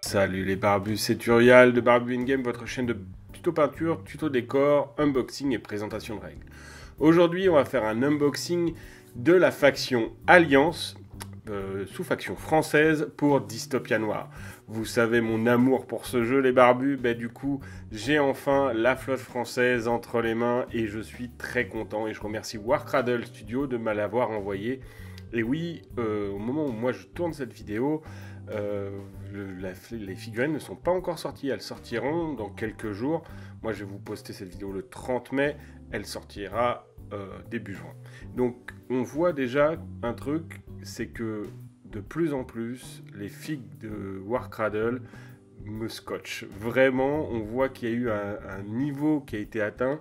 Salut les barbus, c'est Turial de Barbu In Game, votre chaîne de tuto peinture, tuto décor, unboxing et présentation de règles. Aujourd'hui, on va faire un unboxing de la faction Alliance, sous-faction française pour Dystopia Noir. Vous savez mon amour pour ce jeu les barbus, du coup j'ai enfin la flotte française entre les mains et je suis très content et je remercie Warcradle Studio de me l'avoir envoyé. Et oui, au moment où moi je tourne cette vidéo, les figurines ne sont pas encore sorties, elles sortiront dans quelques jours. Moi je vais vous poster cette vidéo le 30 mai, elle sortira début juin. Donc on voit déjà un truc, c'est que de plus en plus les figues de Warcradle me scotchent. Vraiment, on voit qu'il y a eu un niveau qui a été atteint,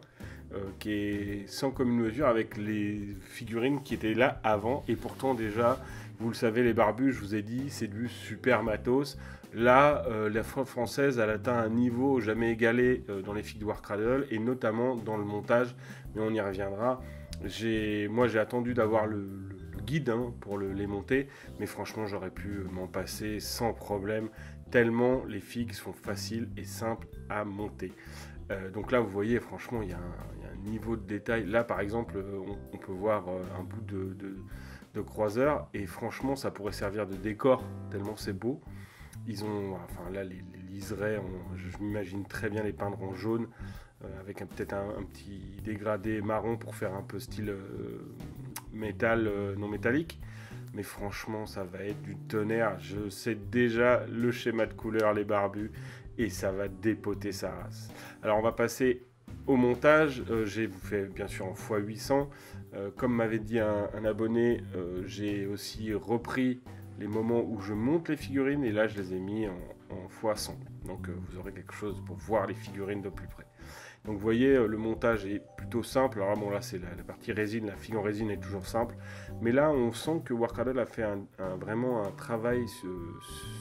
qui est sans commune mesure avec les figurines qui étaient là avant. Et pourtant déjà, vous le savez les barbus, je vous ai dit, c'est du super matos. Là, la flotte française elle atteint un niveau jamais égalé dans les figues de Warcradle et notamment dans le montage, mais on y reviendra. Moi j'ai attendu d'avoir le guide pour les monter, mais franchement j'aurais pu m'en passer sans problème, tellement les figues sont faciles et simples à monter. Donc là vous voyez franchement il y a un niveau de détail. Là par exemple on peut voir un bout de croiseur et franchement ça pourrait servir de décor tellement c'est beau. Ils ont, enfin là les liserés, je m'imagine très bien les peindre en jaune avec peut-être un petit dégradé marron pour faire un peu style métal non métallique. Mais franchement ça va être du tonnerre. Je sais déjà le schéma de couleur les barbus et ça va dépoter sa race. Alors on va passer au montage. J'ai fait bien sûr en x800. Comme m'avait dit un abonné, j'ai aussi repris les moments où je monte les figurines et là je les ai mis en x100. Donc vous aurez quelque chose pour voir les figurines de plus près. Donc vous voyez le montage est plutôt simple. Alors bon là c'est la partie résine, la figue en résine est toujours simple. Mais là on sent que Warcradle a fait vraiment un travail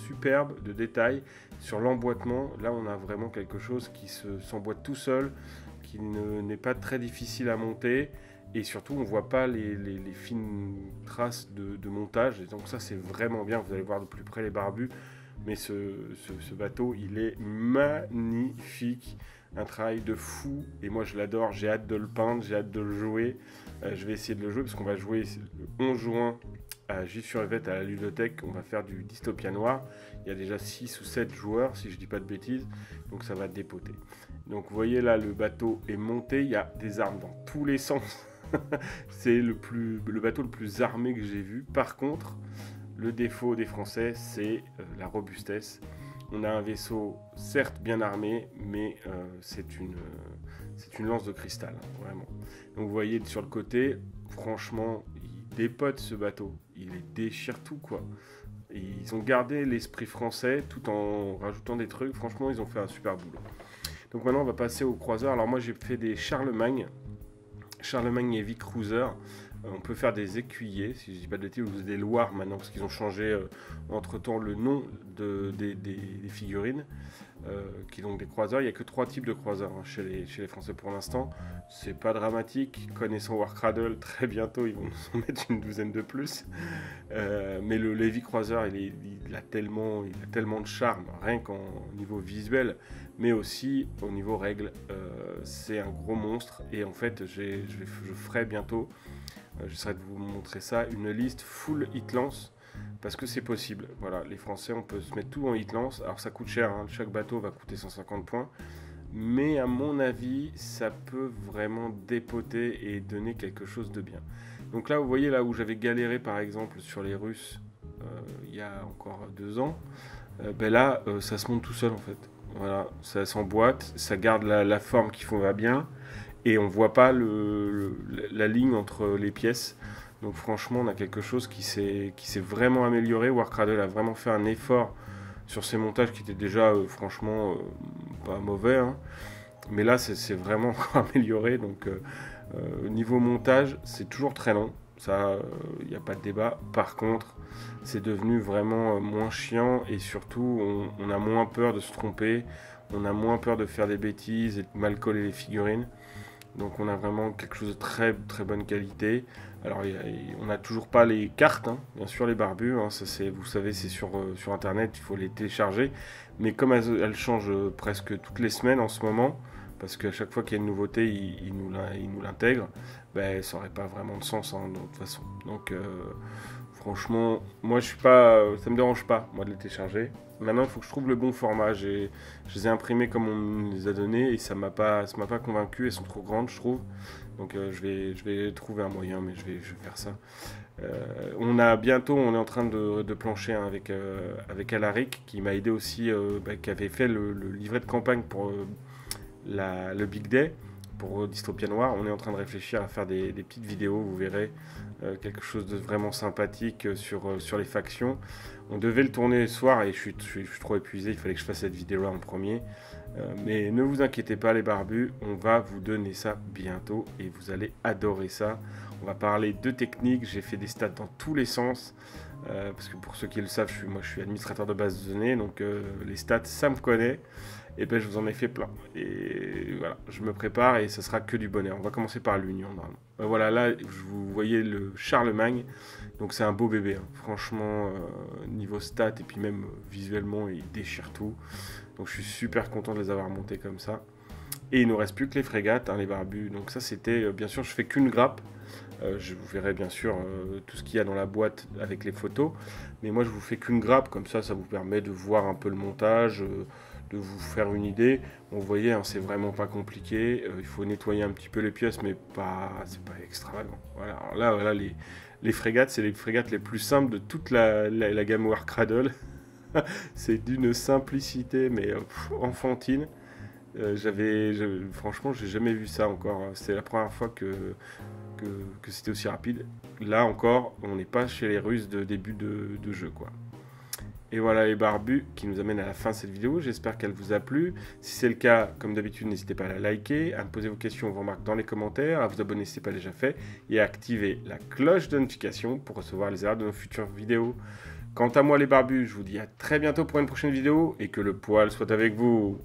superbe de détail sur l'emboîtement. Là on a vraiment quelque chose qui s'emboîte tout seul, qui n'est pas très difficile à monter. Et surtout, on ne voit pas les fines traces de montage. Et donc ça, c'est vraiment bien. Vous allez voir de plus près les barbus. Mais ce bateau, il est magnifique. Un travail de fou. Et moi, je l'adore. J'ai hâte de le peindre. J'ai hâte de le jouer. Je vais essayer de le jouer parce qu'on va jouer le 11 juin à Gif-sur-Yvette à la ludothèque. On va faire du Dystopia Noir. Il y a déjà 6 ou 7 joueurs, si je ne dis pas de bêtises. Donc ça va dépoter. Donc vous voyez là, le bateau est monté. Il y a des armes dans tous les sens. C'est le bateau le plus armé que j'ai vu. Par contre, le défaut des Français, c'est la robustesse. On a un vaisseau, certes bien armé, mais c'est une lance de cristal, vraiment. Donc vous voyez sur le côté, franchement, il dépote ce bateau. Il les déchire tout, quoi. Et ils ont gardé l'esprit français tout en rajoutant des trucs. Franchement, ils ont fait un super boulot. Donc maintenant, on va passer au croiseur. Alors moi, j'ai fait des Charlemagne Heavy Cruiser. On peut faire des écuyers, si je ne dis pas de bêtises, ou des Loirs maintenant, parce qu'ils ont changé entre-temps le nom des figurines, qui sont des croiseurs. Il n'y a que 3 types de croiseurs chez les Français pour l'instant. C'est pas dramatique. Connaissant Warcradle, très bientôt, ils vont nous en mettre une douzaine de plus. Mais le Heavy Cruiser, il a tellement de charme, rien qu'en niveau visuel, mais aussi au niveau règles. C'est un gros monstre. Et en fait, je ferai bientôt... J'essaierai de vous montrer ça, une liste full hitlance, parce que c'est possible. Voilà, les Français, on peut se mettre tout en hitlance. Alors ça coûte cher, chaque bateau va coûter 150 points. Mais à mon avis, ça peut vraiment dépoter et donner quelque chose de bien. Donc là, vous voyez, là où j'avais galéré par exemple sur les Russes, il y a encore 2 ans, là, ça se monte tout seul en fait. Voilà, ça s'emboîte, ça garde la forme qui va bien. Et on ne voit pas la ligne entre les pièces. Donc franchement, on a quelque chose qui s'est vraiment amélioré. Warcradle a vraiment fait un effort sur ses montages qui étaient déjà franchement pas mauvais. Mais là, c'est vraiment encore amélioré. Donc niveau montage, c'est toujours très long. Ça, il n'y a pas de débat. Par contre, c'est devenu vraiment moins chiant. Et surtout, on a moins peur de se tromper. On a moins peur de faire des bêtises et de mal coller les figurines. Donc on a vraiment quelque chose de très très bonne qualité. Alors, on n'a toujours pas les cartes, hein, bien sûr, les barbus. Hein, ça, vous savez, c'est sur Internet, il faut les télécharger. Mais comme elles changent presque toutes les semaines en ce moment, parce qu'à chaque fois qu'il y a une nouveauté, ils nous l'intègrent, ben, ça n'aurait pas vraiment de sens, hein, de toute façon. Donc, franchement, moi, ça me dérange pas, moi, de les télécharger. Maintenant, il faut que je trouve le bon format. Je les ai imprimés comme on me les a donnés et ça m'a pas convaincu. Elles sont trop grandes, je trouve. Donc, je vais trouver un moyen, mais je vais faire ça. On est en train de plancher, hein, avec Alaric, qui m'a aidé aussi, qui avait fait le livret de campagne pour le Big Day, pour Dystopia Noir. On est en train de réfléchir à faire des petites vidéos, vous verrez, quelque chose de vraiment sympathique sur les factions. On devait le tourner le soir et je suis trop épuisé, il fallait que je fasse cette vidéo-là en premier. Mais ne vous inquiétez pas les barbus, on va vous donner ça bientôt et vous allez adorer ça. On va parler de technique, j'ai fait des stats dans tous les sens, parce que pour ceux qui le savent, je suis administrateur de base de données, donc les stats, ça me connaît. Et ben je vous en ai fait plein. Et voilà, je me prépare et ça sera que du bonheur. On va commencer par l'Union, normalement. Voilà, là, vous voyez le Charlemagne. Donc c'est un beau bébé, hein. Franchement, niveau stats et puis même visuellement, il déchire tout. Donc je suis super content de les avoir montés comme ça. Et il ne nous reste plus que les frégates, hein, les barbus. Donc ça, c'était, bien sûr, je fais qu'une grappe. Je vous verrai bien sûr tout ce qu'il y a dans la boîte avec les photos. Mais moi, je vous fais qu'une grappe. Comme ça vous permet de voir un peu le montage, de vous faire une idée. Bon, vous voyez, hein, c'est vraiment pas compliqué. Il faut nettoyer un petit peu les pièces, mais c'est pas extravagant. Voilà, alors là, les frégates, c'est les frégates les plus simples de toute la gamme War Cradle. C'est d'une simplicité, mais enfantine. Franchement, j'ai jamais vu ça encore. C'est la première fois que c'était aussi rapide. Là encore, on n'est pas chez les Russes de début de jeu, quoi. Et voilà les barbus qui nous amènent à la fin de cette vidéo. J'espère qu'elle vous a plu. Si c'est le cas, comme d'habitude, n'hésitez pas à la liker, à me poser vos questions, vos remarques dans les commentaires, à vous abonner si ce n'est pas déjà fait, et à activer la cloche de notification pour recevoir les alertes de nos futures vidéos. Quant à moi les barbus, je vous dis à très bientôt pour une prochaine vidéo, et que le poil soit avec vous.